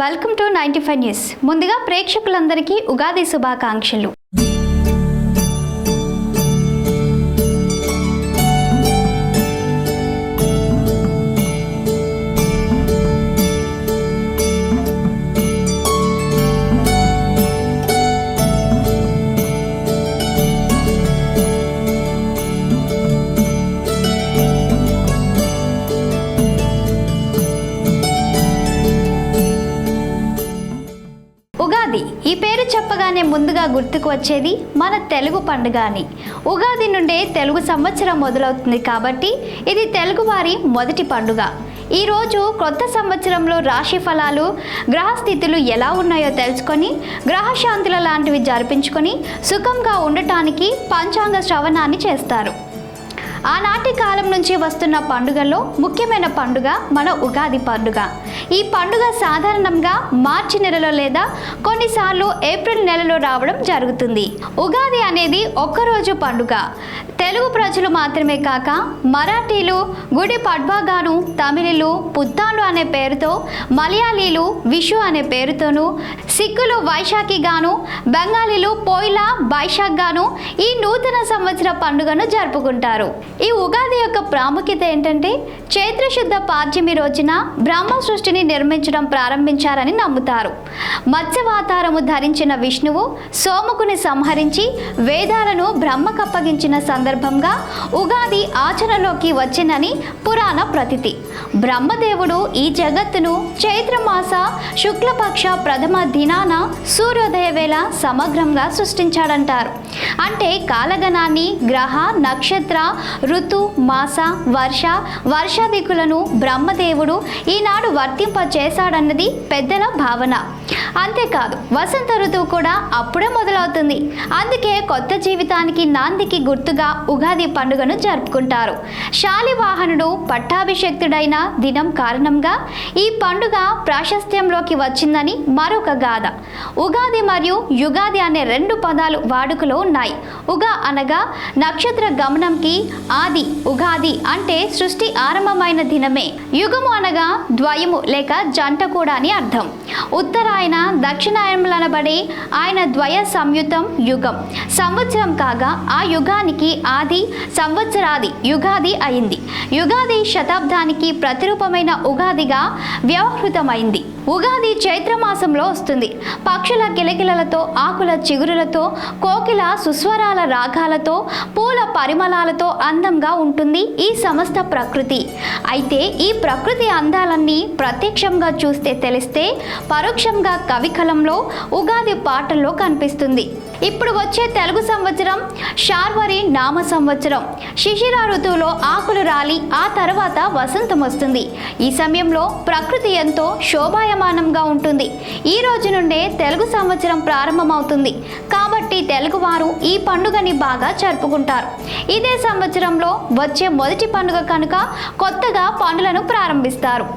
Welcome to 95 news. ముందుగా ప్రేక్షకులందరికీ ఉగాది శుభాకాంక్షలు. ఉగాది ఈ పేరు చెప్పగానే ముందుగా గుర్తుకు వచ్చేది మన తెలుగు పండుగ అని. ఉగాది నుండే తెలుగు సంవత్సరం మొదలవుతుంది కాబట్టి ఇది తెలుగువారి మొదటి పండుగ. ఈరోజు కొత్త సంవత్సరంలో రాశి ఫలాలు, గ్రహస్థితులు ఎలా ఉన్నాయో తెలుసుకొని గ్రహశాంతుల లాంటివి జరిపించుకొని సుఖంగా ఉండటానికి పంచాంగ శ్రవణాన్ని చేస్తారు. ఆనాటి కాలం నుంచి వస్తున్న పండుగల్లో ముఖ్యమైన పండుగ మన ఉగాది పండుగ. ఈ పండుగ సాధారణంగా మార్చి నెలలో లేదా కొన్నిసార్లు ఏప్రిల్ నెలలో రావడం జరుగుతుంది. ఉగాది అనేది ఒక్కరోజు పండుగ. తెలుగు ప్రజలు మాత్రమే కాక మరాఠీలు గుడి పడ్వాగాను, తమిళులు పుత్తాండు అనే పేరుతో, మలయాళీలు విషు అనే పేరుతోనూ, సిక్కులు వైశాఖి గాను, బెంగాలీలు పోయిలా బైశాఖ్ గాను ఈ నూతన సంవత్సర పండుగను జరుపుకుంటారు. ఈ ఉగాది యొక్క ప్రాముఖ్యత ఏంటంటే చైత్రశుద్ధ పాడ్యమి రోజున బ్రహ్మ సృష్టిని నిర్మించడం ప్రారంభించారని నమ్ముతారు. మత్స్యవాతారము ధరించిన విష్ణువు సోముకుని సంహరించి వేదాలను బ్రహ్మకప్పగించిన సందర్భంగా ఉగాది ఆచరణలోకి వచ్చిందని పురాణ ప్రతీతి. బ్రహ్మదేవుడు ఈ జగత్తును చైత్రమాస శుక్లపక్ష ప్రథమ దినాన సూర్యోదయ వేళ సమగ్రంగా సృష్టించాడంటారు. అంటే కాలగణాన్ని, గ్రహ, నక్షత్ర, ఋతు, మాస, వర్షాదికులను బ్రహ్మదేవుడు ఈనాడు వర్తింపచేశాడన్నది పెద్దల భావన. అంతేకాదు వసంత ఋతువు కూడా అప్పుడే మొదలవుతుంది. అందుకే కొత్త జీవితానికి నాందికి గుర్తుగా ఉగాది పండుగను జరుపుకుంటారు. శాలివాహనుడు పట్టాభిషేక్తుడైన దినం కారణంగా ఈ పండుగ ప్రాశస్త్యంలోకి వచ్చిందని మరొక గాథ. ఉగాది మరియు యుగాది అనే రెండు పదాలు వాడుకలో ఉన్నాయి. ఉగా అనగా నక్షత్ర గమనంకి, ఆది ఉగాది అంటే సృష్టి ఆరంభమైన దినమే. యుగము అనగా ద్వయము లేక జంట కూడా అని అర్థం. ఉత్తరాయణ దక్షిణాయనబడే ఆయన ద్వయ సంయుతం యుగం సంవత్సరం కాగా ఆ యుగానికి ఆది సంవత్సరాది యుగాది అయింది. యుగాది శతాబ్దానికి ప్రతిరూపమైన ఉగాదిగా వ్యవహృతమైంది. ఉగాది చైత్రమాసంలో వస్తుంది. పక్షుల కిలకిలలతో, ఆకుల చిగురులతో, కోకిల సుస్వరాల రాగాలతో, పూల పరిమళాలతో అందంగా ఉంటుంది ఈ సమస్త ప్రకృతి. అయితే ఈ ప్రకృతి అందాలన్నీ ప్రత్యక్షంగా చూస్తే తెలిస్తే, పరోక్షంగా కవికలంలో ఉగాది పాటల్లో కనిపిస్తుంది. ఇప్పుడు వచ్చే తెలుగు సంవత్సరం శార్వరి నామ సంవత్సరం. శిశిర ఋతువులో ఆకులు రాలి ఆ తర్వాత వసంతం వస్తుంది. ఈ సమయంలో ప్రకృతి ఎంతో శోభాయమానంగా ఉంటుంది. ఈ రోజు నుండే తెలుగు సంవత్సరం ప్రారంభమవుతుంది కాబట్టి తెలుగువారు ఈ పండుగని బాగా జరుపుకుంటారు. ఇదే సంవత్సరంలో వచ్చే మొదటి పండుగ కనుక కొత్తగా పనులను ప్రారంభిస్తారు.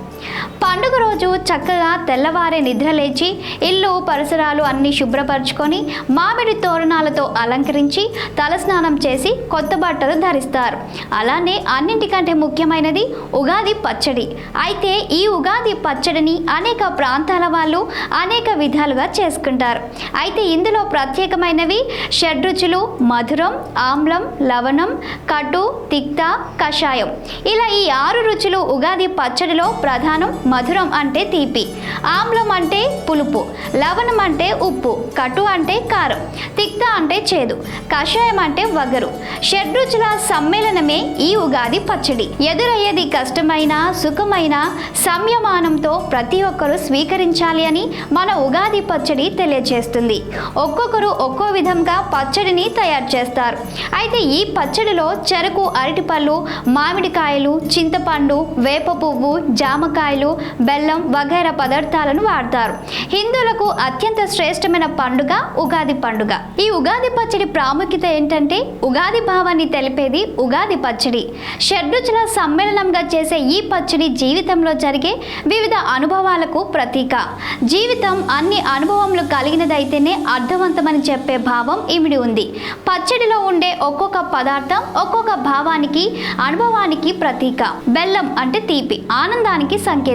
పండుగ రోజు చక్కగా తెల్లవారే నిద్రలేచి ఇల్లు పరిసరాలు అన్నీ శుభ్రపరచుకొని మామిడి తోరణాలతో అలంకరించి తలస్నానం చేసి కొత్త బట్టలు ధరిస్తారు. అలానే అన్నింటికంటే ముఖ్యమైనది ఉగాది పచ్చడి. అయితే ఈ ఉగాది పచ్చడిని అనేక ప్రాంతాల వాళ్ళు అనేక విధాలుగా చేసుకుంటారు. అయితే ఇందులో ప్రత్యేకమైనవి షడ్రుచులు: మధురం, ఆమ్లం, లవణం, కటు, తిక్త, కషాయం. ఇలా ఈ 6 రుచులు ఉగాది పచ్చడిలో ప్రధానం. మధురం అంటే తీపి, ఆమ్లం అంటే పులుపు, లవణం అంటే ఉప్పు, కటు అంటే కారం, తిక్త అంటే చేదు, కషాయం అంటే వగరు. షడ్రుచుల సమ్మేళనమే ఈ ఉగాది పచ్చడి. ఎదురయ్యేది కష్టమైన, సుఖమైన సంయమానంతో ప్రతి ఒక్కరూ స్వీకరించాలి అని మన ఉగాది పచ్చడి తెలియజేస్తుంది. ఒక్కొక్కరు ఒక్కో విధంగా పచ్చడిని తయారు చేస్తారు. అయితే ఈ పచ్చడిలో చెరకు, అరటిపళ్ళు, మామిడికాయలు, చింతపండు, వేప పువ్వు, జామకాయలు, బెల్లం వగైరా పదార్థాలను వాడతారు. హిందువులకు అత్యంత శ్రేష్టమైన పండుగ ఉగాది పండుగ. ఈ ఉగాది పచ్చడి ప్రాముఖ్యత ఏంటంటే ఉగాది భావాన్ని తెలిపేది ఉగాది పచ్చడి. షడ్రుచుల సమ్మేళనంగా చేసే ఈ పచ్చడి జీవితంలో జరిగే వివిధ అనుభవాలకు ప్రతీక. జీవితం అన్ని అనుభవములు కలిగినదైతేనే అర్థవంతమని చెప్పే భావం ఇమిడి ఉంది. పచ్చడిలో ఉండే ఒక్కొక్క పదార్థం ఒక్కొక్క భావానికి, అనుభవానికి ప్రతీక. బెల్లం అంటే తీపి, ఆనందానికి సంకేతం.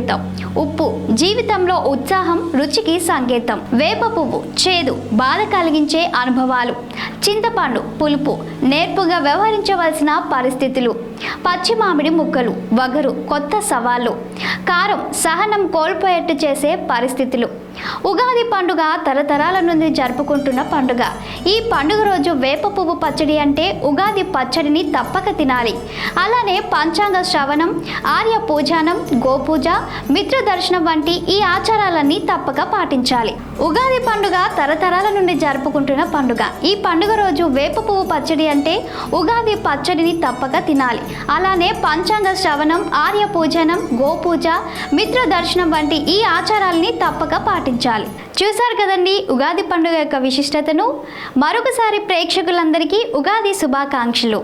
ఉప్పు జీవితంలో ఉత్సాహం, రుచికి సంకేతం. వేప పువ్వు చేదు, బాధ కలిగించే అనుభవాలు. చింతపండు పులుపు, నేర్పుగా వ్యవహరించవలసిన పరిస్థితులు. పచ్చి మామిడి ముక్కలు, వగరు, కొత్త సవాళ్ళు. కారం సహనం కోల్పోయేట్టు చేసే పరిస్థితులు. ఉగాది పండుగ తరతరాల నుండి జరుపుకుంటున్న పండుగ. ఈ పండుగ రోజు వేప పువ్వు పచ్చడి అంటే ఉగాది పచ్చడిని తప్పక తినాలి. అలానే పంచాంగ శ్రవణం, ఆర్య పూజానం, గోపూజ, మిత్ర దర్శనం వంటి ఈ ఆచారాలన్నీ తప్పక పాటించాలి. ఉగాది పండుగ తరతరాల నుండి జరుపుకుంటున్న పండుగ. ఈ పండుగ రోజు వేప పువ్వు పచ్చడి అంటే ఉగాది పచ్చడిని తప్పక తినాలి. అలానే పంచాంగ శ్రవణం, ఆర్య పూజనం, గోపూజ, మిత్ర దర్శనం వంటి ఈ ఆచారాలని తప్పక పాటించాలి. చూశారు కదండి ఉగాది పండుగ యొక్క విశిష్టతను. మరొకసారి ప్రేక్షకులందరికీ ఉగాది శుభాకాంక్షలు.